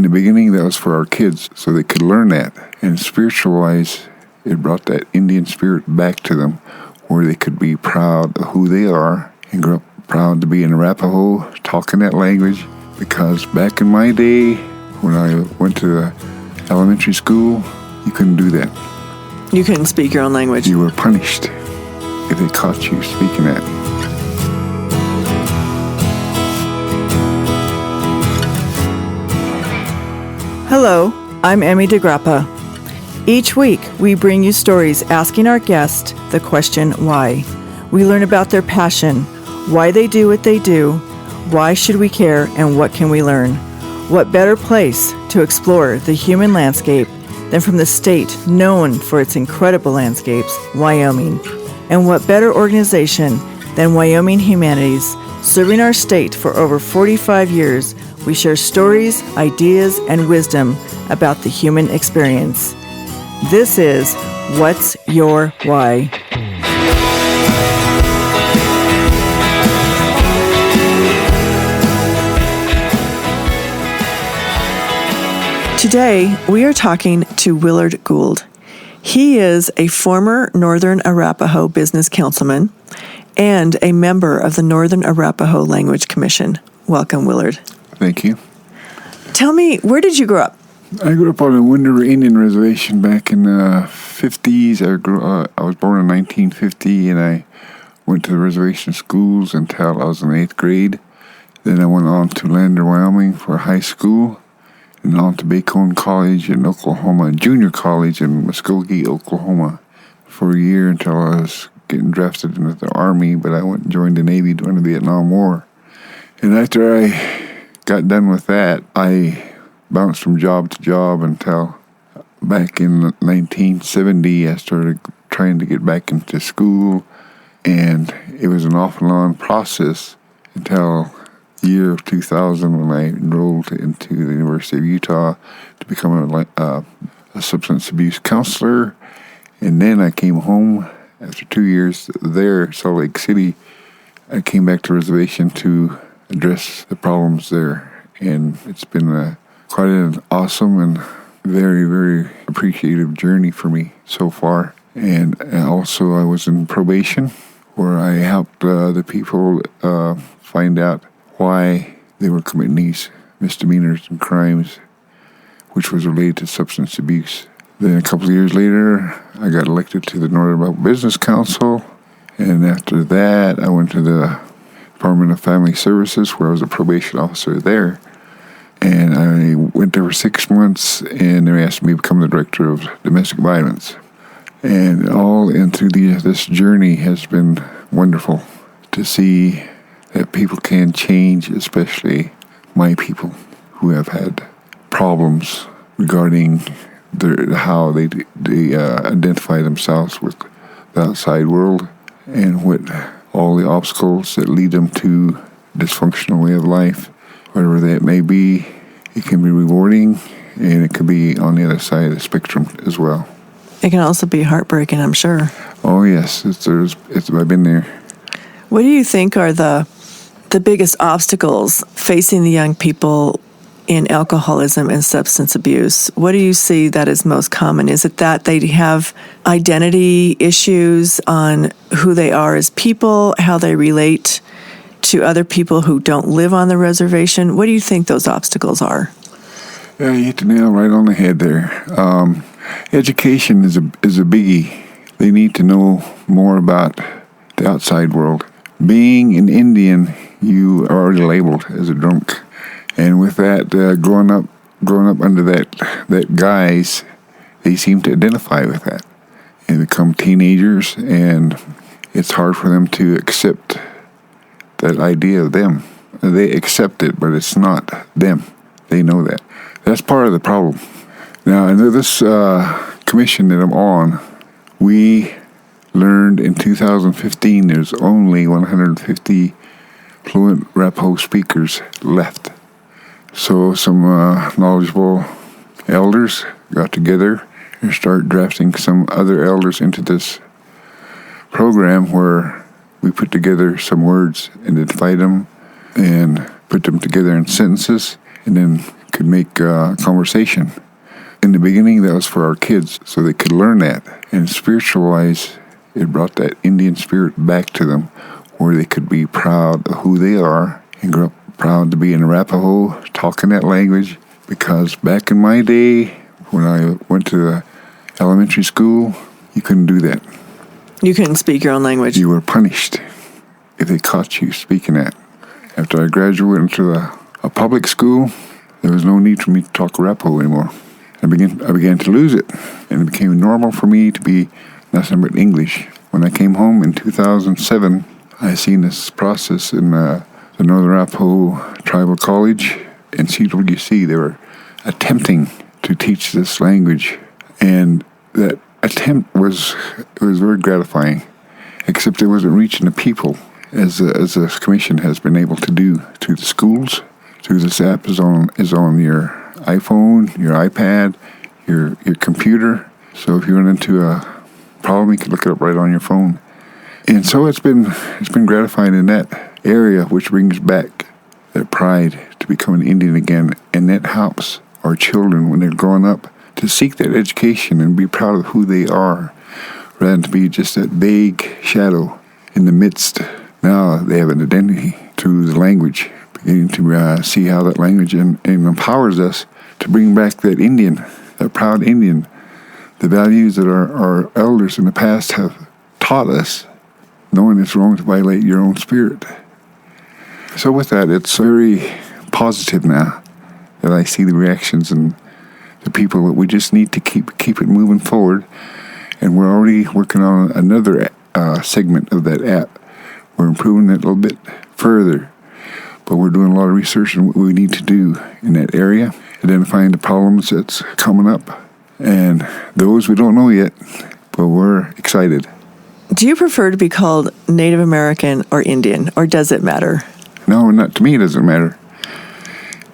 the beginning, that was for our kids, so they could learn that. And spiritual-wise, it brought that Indian spirit back to them, where they could be proud of who they are and grow up proud to be an Arapaho, talking that language. Because back in my day, when I went to the elementary school, you couldn't do that. You couldn't speak your own language. You were punished if they caught you speaking that. Hello, I'm Emmy DeGrappa. Each week, we bring you stories asking our guests the question, why? We learn about their passion, why they do what they do, why should we care, and what can we learn? What better place to explore the human landscape than from the state known for its incredible landscapes, Wyoming? And what better organization than Wyoming Humanities? Serving our state for over 45 years, we share stories, ideas, and wisdom about the human experience. This is What's Your Why? Today, we are talking to Willard Gould. He is a former Northern Arapahoe Business Councilman and a member of the Northern Arapahoe Language Commission. Welcome, Willard. Thank you. Tell me, where did you grow up? I grew up on the Wind River Indian Reservation back in the 50s. I was born in 1950, and I went to the reservation schools until I was in 8th grade. Then I went on to Lander, Wyoming for high school, and on to Bacone College in Oklahoma, junior college in Muskogee, Oklahoma, for a year until I was getting drafted into the Army, but I went and joined the Navy during the Vietnam War. And after I got done with that, I bounced from job to job until back in 1970, I started trying to get back into school, and it was an off and on process until the year of 2000 when I enrolled into the University of Utah to become a substance abuse counselor. And then I came home after 2 years there, Salt Lake City. I came back to the reservation to address the problems there, and it's been quite an awesome and very, very appreciative journey for me so far. And also I was in probation, where I helped the people find out why they were committing these misdemeanors and crimes, which was related to substance abuse. Then a couple of years later, I got elected to the Northern Arapahoe Business Council, and after that, I went to the Department of Family Services, where I was a probation officer there. And I went there for 6 months, and they asked me to become the director of domestic violence. And all into this journey has been wonderful to see that people can change, especially my people who have had problems regarding how they identify themselves with the outside world, and what all the obstacles that lead them to dysfunctional way of life. Whatever that may be, it can be rewarding, and it could be on the other side of the spectrum as well. It can also be heartbreaking, I'm sure. Oh yes, I've been there. What do you think are the biggest obstacles facing the young people in alcoholism and substance abuse? What do you see that is most common? Is it that they have identity issues on who they are as people, how they relate to other people who don't live on the reservation? What do you think those obstacles are? Yeah, you hit the nail right on the head there. Education is a biggie. They need to know more about the outside world. Being an Indian, you are already labeled as a drunk, and with that, growing up under that guise, they seem to identify with that and become teenagers, and it's hard for them to accept that idea of them. They accept it, but it's not them. They know that. That's part of the problem. Now, under this commission that I'm on, we learned in 2015 there's only 150 fluent Arapaho speakers left. So some knowledgeable elders got together and started drafting some other elders into this program, where we put together some words, identified them, and put them together in sentences, and then could make conversation. In the beginning, that was for our kids, so they could learn that. And spiritual-wise, it brought that Indian spirit back to them, where they could be proud of who they are and grow up proud to be an Arapaho, talking that language. Because back in my day, when I went to the elementary school, you couldn't do that. You couldn't speak your own language. You were punished if they caught you speaking that. After I graduated into a public school, there was no need for me to talk Arapaho anymore. I began to lose it, and it became normal for me to be nothing but English. When I came home in 2007, I seen this process in the Northern Arapahoe Tribal College in CWC. They were attempting to teach this language, and that attempt was very gratifying, except it wasn't reaching the people as the commission has been able to do through the schools. Through this app is on your iPhone, your iPad, your computer. So if you run into a problem, you can look it up right on your phone. And so it's been gratifying in that area, which brings back that pride to become an Indian again, and that helps our children when they're growing up to seek that education and be proud of who they are, rather than to be just that vague shadow in the midst. Now they have an identity through the language, beginning to see how that language and empowers us to bring back that Indian, that proud Indian, the values that our elders in the past have taught us, knowing it's wrong to violate your own spirit. So with that, it's very positive now that I see the reactions and the people that we just need to keep it moving forward. And we're already working on another segment of that app. We're improving it a little bit further, but we're doing a lot of research on what we need to do in that area, identifying the problems that's coming up, and those we don't know yet, but we're excited. Do you prefer to be called Native American or Indian, or does it matter? No, not to me. It doesn't matter.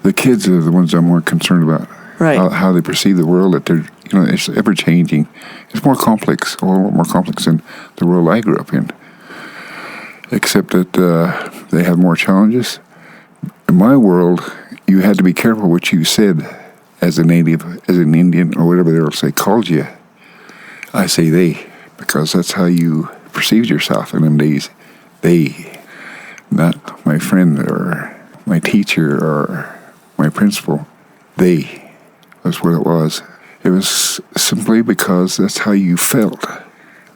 The kids are the ones I'm more concerned about. Right. How they perceive the world. That they're, it's ever changing. It's more complex, a lot more complex than the world I grew up in. Except that they have more challenges. In my world, you had to be careful what you said as a native, as an Indian, or whatever they called you. I say they, because that's how you perceived yourself in them days. They, not my friend or my teacher or my principal. They was what it was. It was simply because that's how you felt.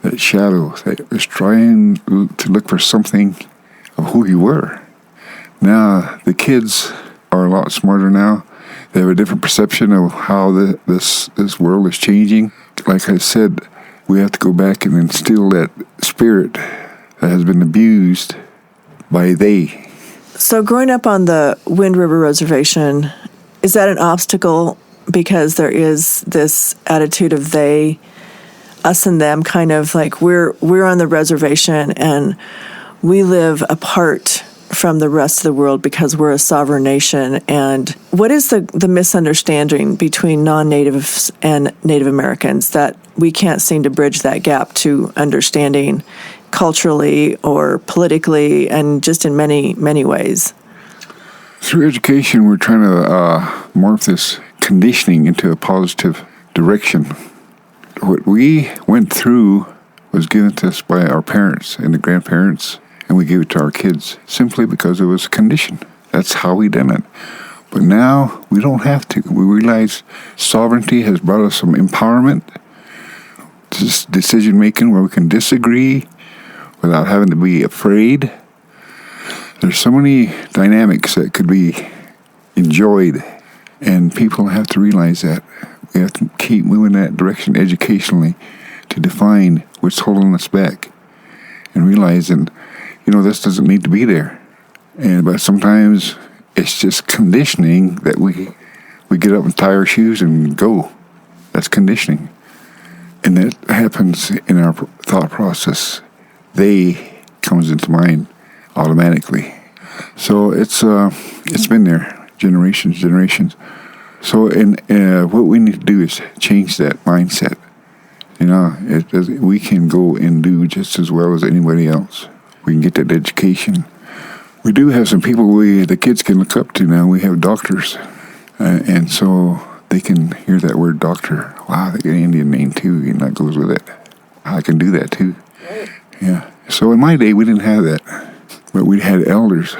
That shadow that was trying to look for something of who you were. Now, the kids are a lot smarter now. They have a different perception of how this world is changing. Like I said, we have to go back and instill that spirit that has been abused by they. So growing up on the Wind River Reservation, is that an obstacle because there is this attitude of they, us and them, kind of like we're on the reservation and we live apart from the rest of the world because we're a sovereign nation? And what is the misunderstanding between non-natives and Native Americans that we can't seem to bridge that gap to understanding culturally or politically and just in many, many ways? Through education, we're trying to morph this conditioning into a positive direction. What we went through was given to us by our parents and the grandparents, and we gave it to our kids simply because it was a condition. That's how we done it. But now we don't have to. We realize sovereignty has brought us some empowerment, decision making where we can disagree without having to be afraid. There's so many dynamics that could be enjoyed, and people have to realize that. We have to keep moving that direction educationally to define what's holding us back and realizing, this doesn't need to be there. But sometimes it's just conditioning that we get up and tie our shoes and go. That's conditioning. And that happens in our thought process. They comes into mind automatically. So it's been there generations. So what we need to do is change that mindset. We can go and do just as well as anybody else. We can get that education. We do have some people the kids can look up to now. We have doctors And so they can hear that word doctor. Wow, they get an Indian name too, and that goes with it. I can do that too. Right. Yeah. So in my day, we didn't have that. But we had elders,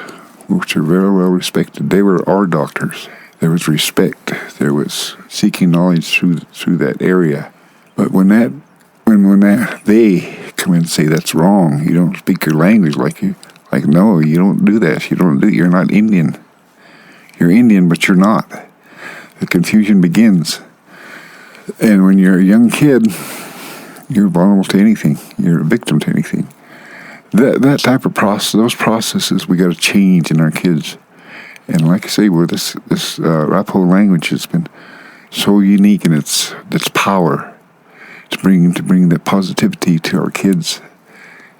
which are very well respected. They were our doctors. There was respect. There was seeking knowledge through that area. But when they come in and say that's wrong, you don't speak your language no, you don't do that. You're not Indian. You're Indian, but you're not. The confusion begins. And when you're a young kid, you're vulnerable to anything. You're a victim to anything. That type of process, those processes, we got to change in our kids. And like I say, this Arapahoe language has been so unique in its power to bring the positivity to our kids.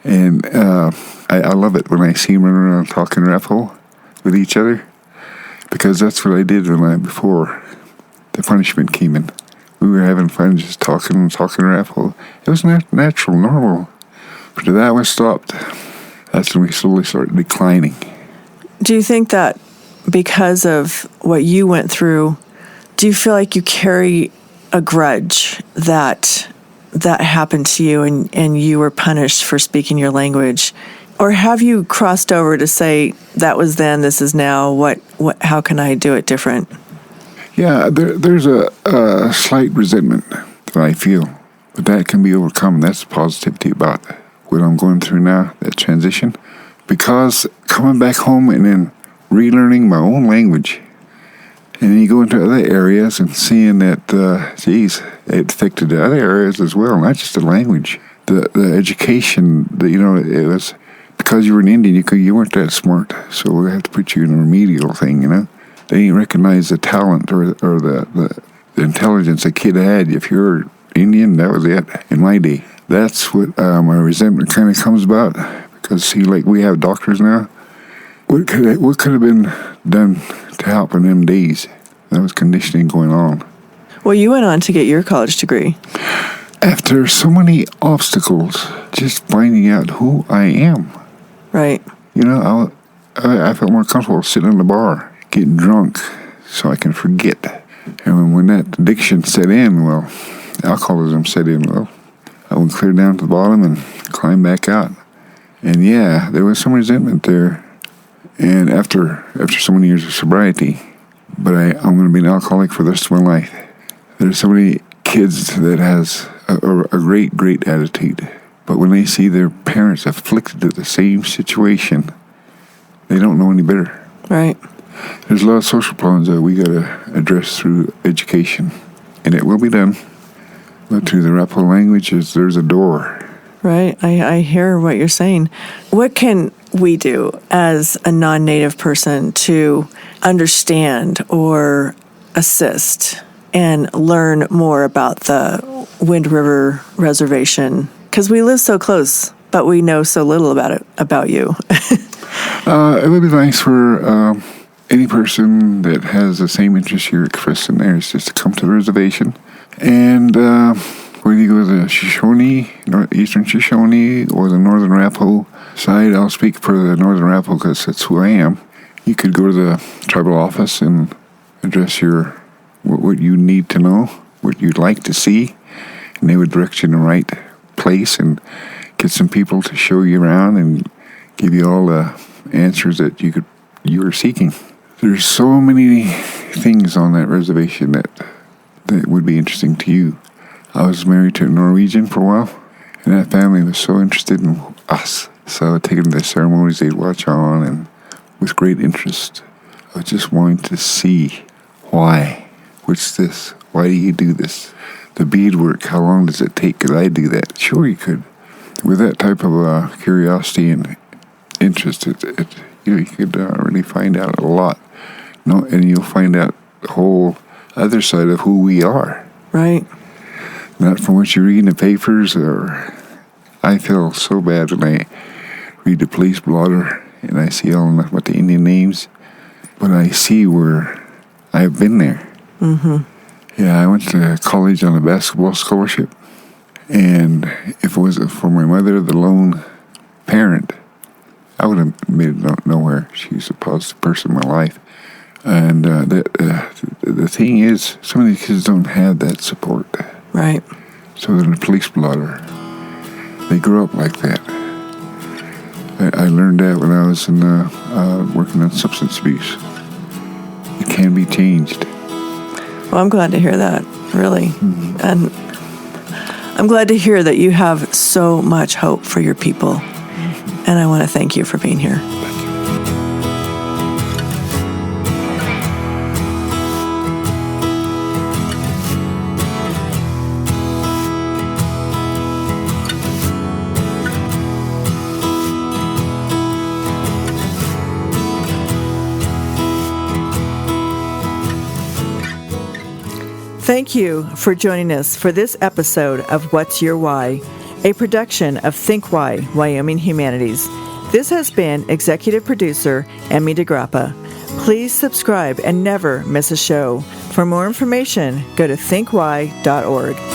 And I love it when I see them running around talking Arapahoe with each other, because that's what I did before the punishment came in. We were having fun just talking Arapahoe. It was natural, normal. But that was stopped. That's when we slowly started declining. Do you think that because of what you went through, do you feel like you carry a grudge that happened to you and you were punished for speaking your language? Or have you crossed over to say, that was then, this is now, how can I do it different? Yeah, there's a slight resentment that I feel, but that can be overcome. That's the positivity about what I'm going through now, that transition. Because coming back home and then relearning my own language, and then you go into other areas and seeing that, it affected the other areas as well, not just the language. The education, it was, because you were an Indian, you weren't that smart, so we have to put you in a remedial thing, They didn't recognize the talent or the intelligence a kid had. If you're Indian, that was it in my day. That's what my resentment kind of comes about, because we have doctors now. What could have been done to help in them days? That was conditioning going on. Well, you went on to get your college degree. After so many obstacles, just finding out who I am. Right. I felt more comfortable sitting in the bar, getting drunk, so I can forget. And when that addiction set in, alcoholism set in, I went clear down to the bottom and climbed back out. And yeah, there was some resentment there. And after so many years of sobriety, but I'm going to be an alcoholic for the rest of my life. There's so many kids that has a great, great attitude. But when they see their parents afflicted with the same situation, they don't know any better. Right. There's a lot of social problems that we got to address through education. And it will be done. But through the Arapahoe language, there's a door. Right. I hear what you're saying. What can we do as a non-native person to understand or assist and learn more about the Wind River Reservation? Because we live so close, but we know so little about you. It would be nice for any person that has the same interest you're expressing there is just to come to the reservation. And whether you go to the Shoshone, Eastern Shoshone, or the Northern Arapahoe side, I'll speak for the Northern Arapahoe because that's who I am. You could go to the tribal office and address what you need to know, what you'd like to see, and they would direct you in the right place and get some people to show you around and give you all the answers that you were seeking. There's so many things on that reservation that would be interesting to you. I was married to a Norwegian for a while, and that family was so interested in us. So I would take them to the ceremonies, they'd watch on, and with great interest. I was just wanting to see why. What's this? Why do you do this? The beadwork, how long does it take? Could I do that? Sure you could. With that type of curiosity and interest, you could really find out a lot. And you'll find out the whole other side of who we are. Right. Not from what you read in the papers, I feel so bad when I read the police blotter and I see all about the Indian names, but I see where I've been there. Mm-hmm. Yeah, I went to college on a basketball scholarship, and if it wasn't for my mother, the lone parent, I would have made it nowhere. She's a positive person in my life. And the thing is, some of these kids don't have that support. Right. So they're in a police blotter. They grow up like that. I learned that when I was working on substance abuse. It can be changed. Well, I'm glad to hear that, really. Mm-hmm. And I'm glad to hear that you have so much hope for your people. Mm-hmm. And I want to thank you for being here. Thank you for joining us for this episode of What's Your Why, a production of Think Why, Wyoming Humanities. This has been Executive Producer Emmy DeGrappa. Please subscribe and never miss a show. For more information, go to thinkwhy.org.